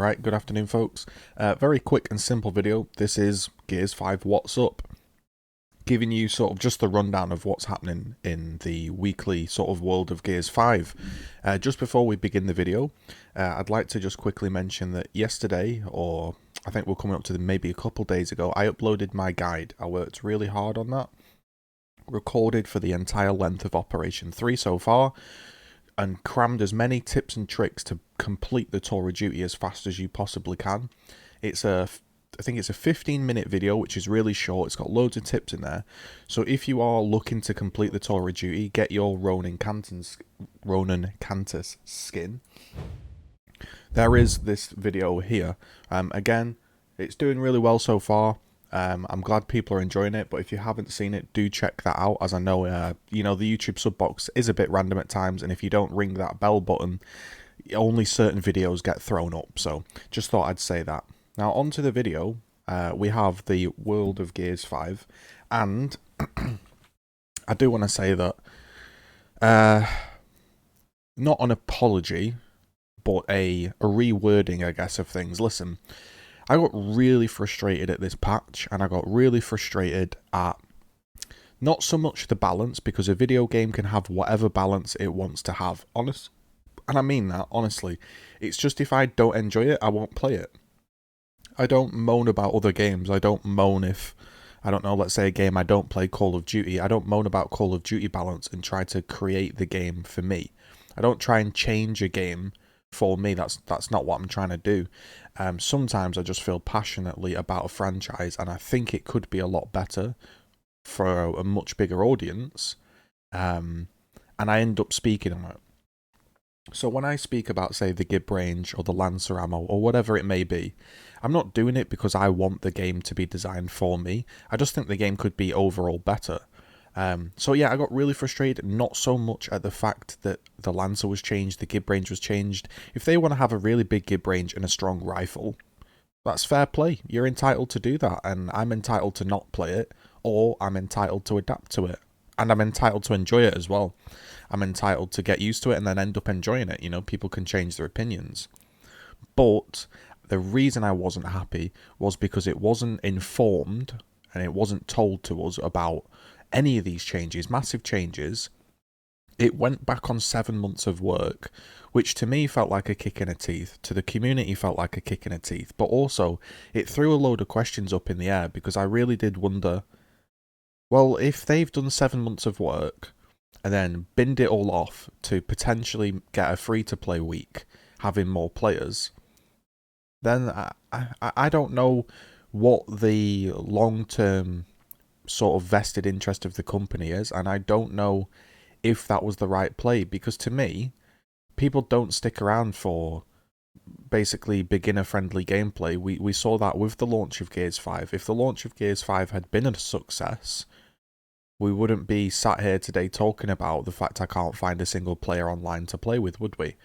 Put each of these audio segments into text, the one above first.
Alright, good afternoon folks. Very quick and simple video. This is GGZII What's Up, giving you sort of just the rundown of what's happening in the weekly sort of world of GGZII. Just before we begin the video, I'd like to just quickly mention that yesterday, or I think we're coming up to maybe a couple days ago, I uploaded my guide. I worked really hard on that. Recorded for the entire length of Operation 3 so far, and crammed as many tips and tricks to complete the tour of duty as fast as you possibly can. I think it's a 15-minute video, which is really short. It's got loads of tips in there. So if you are looking to complete the tour of duty, get your Ronan Cantus skin. There is this video here. Again, it's doing really well so far. I'm glad people are enjoying it, but if you haven't seen it, do check that out, as I know, you know, the YouTube sub box is a bit random at times, and if you don't ring that bell button, only certain videos get thrown up, so just thought I'd say that. Now, onto the video, we have the world of GGZII, and I do want to say that, not an apology, but a rewording, I guess, of things. Listen, I got really frustrated at this patch, and I got really frustrated at not so much the balance, because a video game can have whatever balance it wants to have. And I mean that, honestly. It's just if I don't enjoy it, I won't play it. I don't moan about other games. I don't moan if, I don't know, let's say a game I don't play, Call of Duty. I don't moan about Call of Duty balance and try to create the game for me. I don't try and change a game for me. That's not what I'm trying to do. Sometimes I just feel passionately about a franchise, and I think it could be a lot better for a much bigger audience, and I end up speaking on it. So when I speak about, say, the Gib range or the Lancer ammo or whatever it may be, I'm not doing it because I want the game to be designed for me. I just think the game could be overall better. So yeah, I got really frustrated, not so much at the fact that the Lancer was changed, the Gib range was changed. If they want to have a really big Gib range and a strong rifle, that's fair play. You're entitled to do that, and I'm entitled to not play it, or I'm entitled to adapt to it. And I'm entitled to enjoy it as well. I'm entitled to get used to it and then end up enjoying it. You know, people can change their opinions. But the reason I wasn't happy was because it wasn't informed and it wasn't told to us about any of these changes, massive changes. It went back on 7 months of work, which to me felt like a kick in the teeth, to the community felt like a kick in the teeth, but also it threw a load of questions up in the air, because I really did wonder, well, if they've done 7 months of work and then binned it all off to potentially get a free-to-play week, having more players, then I don't know what the long-term sort of vested interest of the company is, and I don't know if that was the right play, because to me, people don't stick around for basically beginner-friendly gameplay. We saw that with the launch of GGZII. If the launch of GGZII had been a success, we wouldn't be sat here today talking about the fact I can't find a single player online to play with, would we?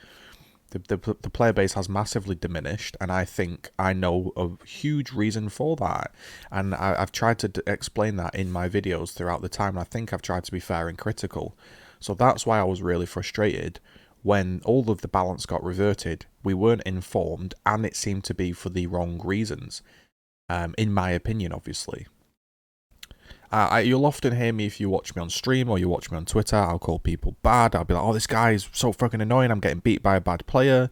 The player base has massively diminished, and I think I know a huge reason for that. And I've tried to explain that in my videos throughout the time, and I think I've tried to be fair and critical. So that's why I was really frustrated when all of the balance got reverted. We weren't informed, and it seemed to be for the wrong reasons, in my opinion, obviously. You'll often hear me, if you watch me on stream or you watch me on Twitter, I'll call people bad. I'll be like, oh, this guy is so fucking annoying, I'm getting beat by a bad player.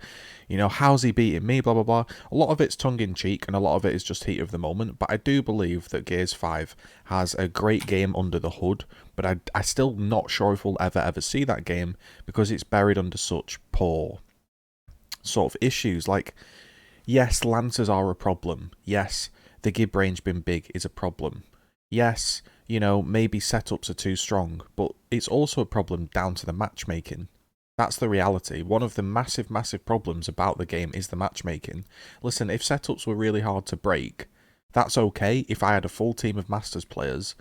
You know, how's he beating me, blah, blah, blah. A lot of it's tongue-in-cheek, and a lot of it is just heat of the moment. But I do believe that GGZII has a great game under the hood, but I'm still not sure if we'll ever see that game, because it's buried under such poor sort of issues. Like, yes, Lancers are a problem. Yes, the Gib range being big is a problem. Yes, you know, maybe setups are too strong, but it's also a problem down to the matchmaking. That's the reality. One of the massive, massive problems about the game is the matchmaking. Listen, if setups were really hard to break, that's okay if I had a full team of Masters players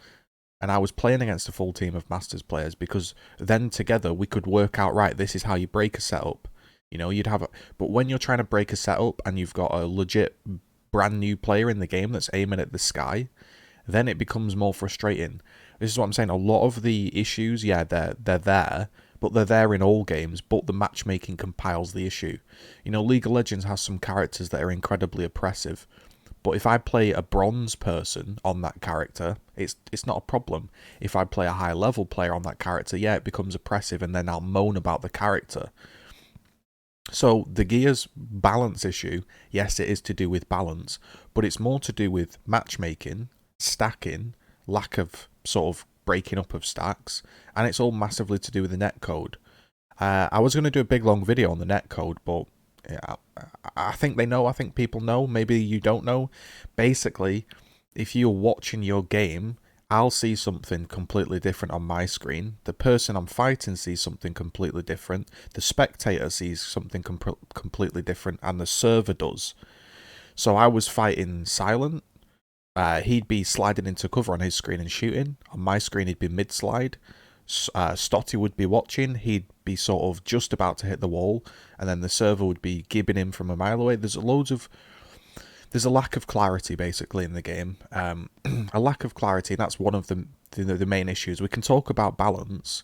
and I was playing against a full team of Masters players, because then together we could work out, right, this is how you break a setup. You know, you'd have a... But when you're trying to break a setup and you've got a legit brand new player in the game that's aiming at the sky, then it becomes more frustrating. This is what I'm saying. A lot of the issues, yeah, they're there, but they're there in all games, but the matchmaking compiles the issue. You know, League of Legends has some characters that are incredibly oppressive, but if I play a bronze person on that character, it's not a problem. If I play a high level player on that character, yeah, it becomes oppressive, and then I'll moan about the character. So the gears balance issue, yes, it is to do with balance, but it's more to do with matchmaking, stacking, lack of sort of breaking up of stacks, and it's all massively to do with the netcode. I was going to do a big long video on the netcode, but yeah, I think they know. I think people know. Maybe you don't know. Basically, if you're watching your game, I'll see something completely different on my screen. The person I'm fighting sees something completely different. The spectator sees something completely different, and the server does. So I was fighting Silent. He'd be sliding into cover on his screen and shooting. On my screen, he'd be mid-slide. Stotty would be watching. He'd be sort of just about to hit the wall, and then the server would be gibbing him from a mile away. There's a lack of clarity basically in the game. A lack of clarity, and that's one of the main issues. We can talk about balance,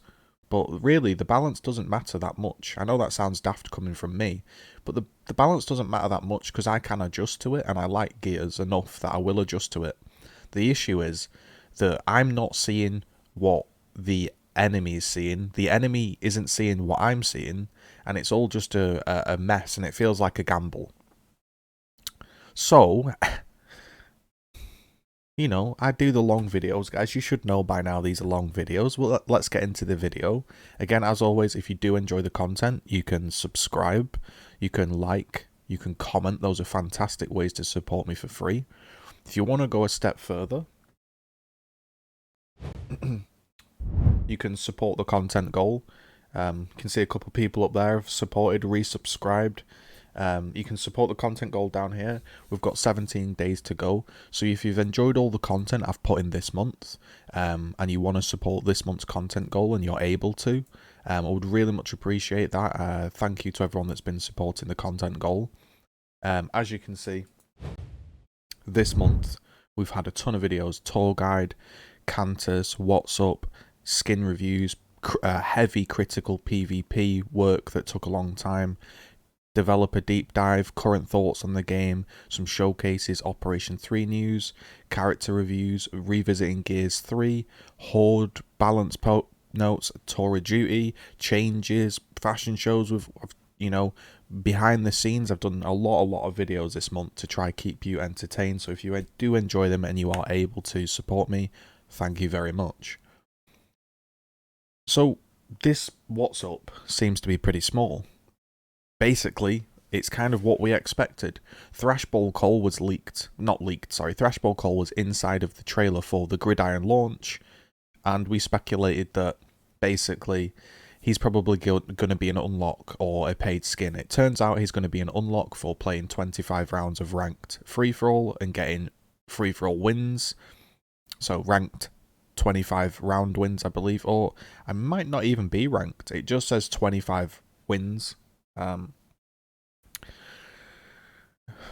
but really the balance doesn't matter that much. I know that sounds daft coming from me, but the balance doesn't matter that much because I can adjust to it, and I like gears enough that I will adjust to it. The issue is that I'm not seeing what the enemy is seeing. The enemy isn't seeing what I'm seeing, and it's all just a mess, and it feels like a gamble. So, you know, I do the long videos, guys. You should know by now these are long videos. Well, let's get into the video. Again, as always, if you do enjoy the content, you can subscribe, you can like, you can comment. Those are fantastic ways to support me for free. If you want to go a step further, you can support the content goal. You can see a couple of people up there have supported, resubscribed. You can support the content goal down here. We've got 17 days to go. So if you've enjoyed all the content I've put in this month, and you want to support this month's content goal and you're able to, I would really much appreciate that. Thank you to everyone that's been supporting the content goal. As you can see, this month we've had a ton of videos: tour guide, Cantus, what's up, skin reviews, heavy critical PvP work that took a long time, developer deep dive, current thoughts on the game, some showcases, Operation 3 news, character reviews, revisiting Gears 3, Horde, balance notes, Tour of Duty, changes, fashion shows with, you know, behind the scenes. I've done a lot of videos this month to try keep you entertained. So if you do enjoy them and you are able to support me, thank you very much. So this what's up seems to be pretty small. Basically, it's kind of what we expected. Thrashball Cole was Thrashball Cole was inside of the trailer for the Gridiron launch, and we speculated that basically he's probably going to be an unlock or a paid skin. It turns out he's going to be an unlock for playing 25 rounds of ranked free-for-all and getting free-for-all wins. So ranked 25 round wins, I believe, or I might not even be ranked. It just says 25 wins.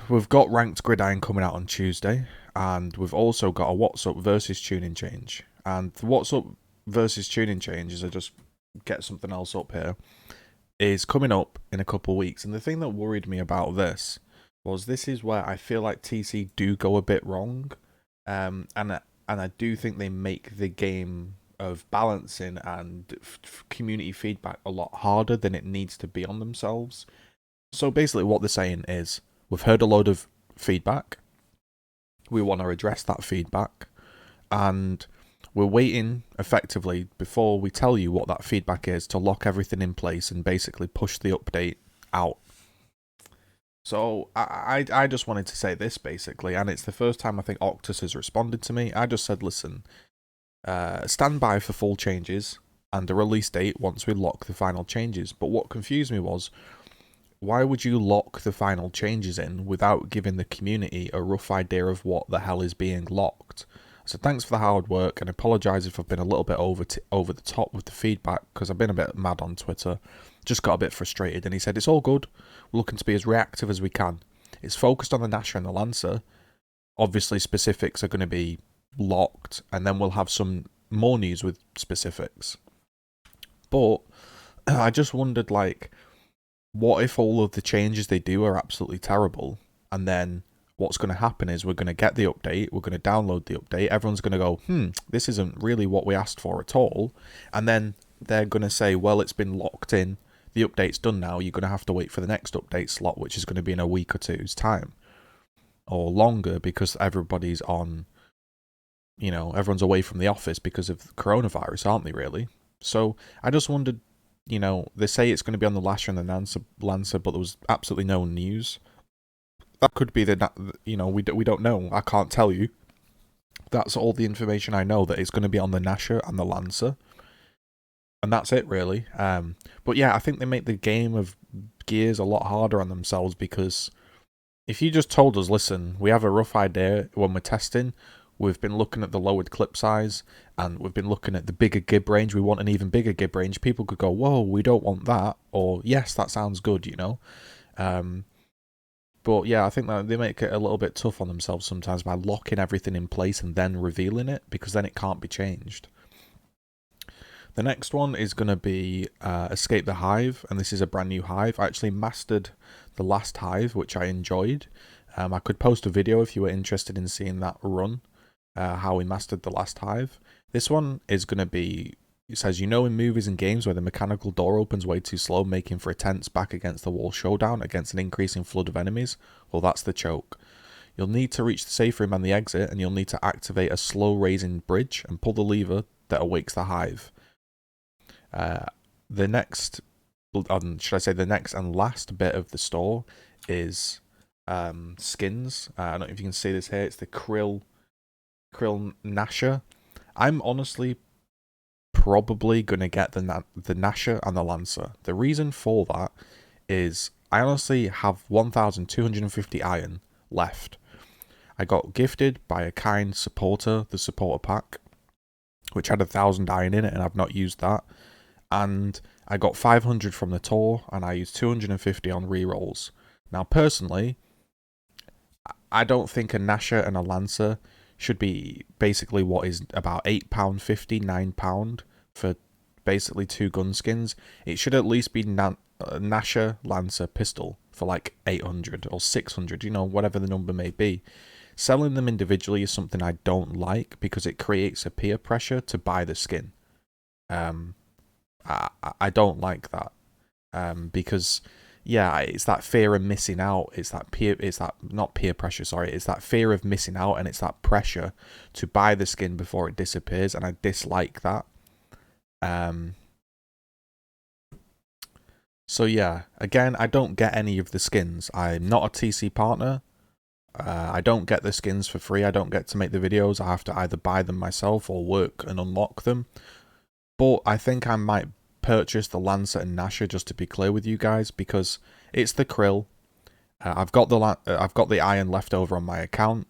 We've got ranked Gridiron coming out on Tuesday, and we've also got a What's Up versus tuning change. And the What's Up versus tuning change, as I just get something else up here, is coming up in a couple of weeks. And the thing that worried me about this was this is where I feel like TC do go a bit wrong, and I do think they make the game of balancing and community feedback a lot harder than it needs to be on themselves. So basically what they're saying is, we've heard a load of feedback, we want to address that feedback, and we're waiting effectively before we tell you what that feedback is to lock everything in place and basically push the update out. So I just wanted to say this basically, and it's the first time I think Octus has responded to me. I just said, listen, stand by for full changes and a release date once we lock the final changes. But what confused me was, why would you lock the final changes in without giving the community a rough idea of what the hell is being locked? So thanks for the hard work, and apologise if I've been a little bit over the top with the feedback, because I've been a bit mad on Twitter. Just got a bit frustrated, and he said, it's all good. We're looking to be as reactive as we can. It's focused on the Nasher and the Lancer. Obviously, specifics are going to be locked, and then we'll have some more news with specifics. But I just wondered, like, what if all of the changes they do are absolutely terrible, and then what's going to happen is we're going to get the update, we're going to download the update, everyone's going to go, this isn't really what we asked for at all, and then they're going to say, well, it's been locked in, the update's done now, you're going to have to wait for the next update slot, which is going to be in a week or two's time, or longer, because everybody's on, everyone's away from the office because of coronavirus, aren't they, really? So I just wondered, they say it's going to be on the Lasher and the Lancer, but there was absolutely no news. That could be we don't know. I can't tell you. That's all the information I know, that it's going to be on the Gnasher and the Lancer. And that's it, really. But yeah, I think they make the game of Gears a lot harder on themselves, because if you just told us, listen, we have a rough idea when we're testing, we've been looking at the lowered clip size, and we've been looking at the bigger gib range, we want an even bigger gib range, people could go, whoa, we don't want that, or yes, that sounds good, But yeah, I think that they make it a little bit tough on themselves sometimes by locking everything in place and then revealing it, because then it can't be changed. The next one is going to be Escape the Hive, and this is a brand new hive. I actually mastered the last hive, which I enjoyed. I could post a video if you were interested in seeing that run, how we mastered the last hive. This one is going to be, it says, in movies and games where the mechanical door opens way too slow, making for a tense back against the wall showdown against an increasing flood of enemies, well, that's the choke. You'll need to reach the safe room and the exit, and you'll need to activate a slow raising bridge and pull the lever that awakes the hive. The next and last bit of the store is skins. I don't know if you can see this here. It's the Krill Gnasher. I'm honestly probably going to get the Gnasher and the Lancer. The reason for that is I honestly have 1,250 iron left. I got gifted by a kind supporter, the supporter pack, which had 1,000 iron in it, and I've not used that. And I got 500 from the tour, and I used 250 on rerolls. Now, personally, I don't think a Gnasher and a Lancer should be basically what is about £8.50, £9 for basically 2 gun skins. It should at least be Gnasher, Lancer, pistol for like 800 or 600, whatever the number may be. Selling them individually is something I don't like, because it creates a peer pressure to buy the skin. I don't like that, because yeah, it's that fear of missing out. It's that not peer pressure. Sorry, it's that fear of missing out, and it's that pressure to buy the skin before it disappears, and I dislike that. So yeah, again, I don't get any of the skins. I'm not a TC partner. I don't get the skins for free. I don't get to make the videos. I have to either buy them myself or work and unlock them. But I think I might purchase the Lancer and Gnasher, just to be clear with you guys, because it's the Krill. I've got the iron left over on my account,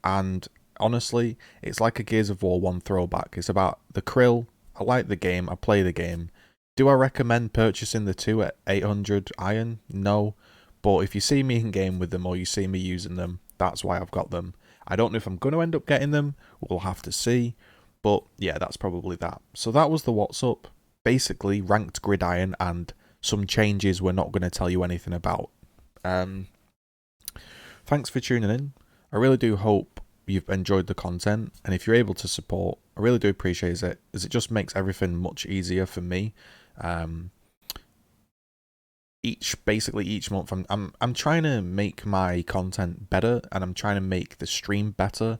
and honestly, it's like a Gears of War 1 throwback. It's about the Krill. I like the game. I play the game. Do I recommend purchasing the 2 at 800 iron? No. But if you see me in game with them, or you see me using them, that's why I've got them. I don't know if I'm going to end up getting them. We'll have to see. But yeah, that's probably that. So that was the what's up. Basically, ranked gridiron and some changes we're not going to tell you anything about. Thanks for tuning in. I really do hope you've enjoyed the content, and if you're able to support, I really do appreciate it, as it just makes everything much easier for me. Each month, I'm trying to make my content better, and I'm trying to make the stream better.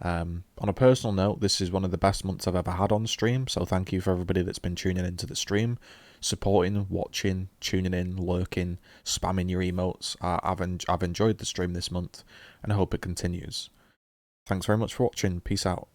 On a personal note, this is one of the best months I've ever had on stream, so thank you for everybody that's been tuning into the stream, supporting, watching, tuning in, lurking, spamming your emotes. I've enjoyed the stream this month, and I hope it continues. Thanks very much for watching. Peace out.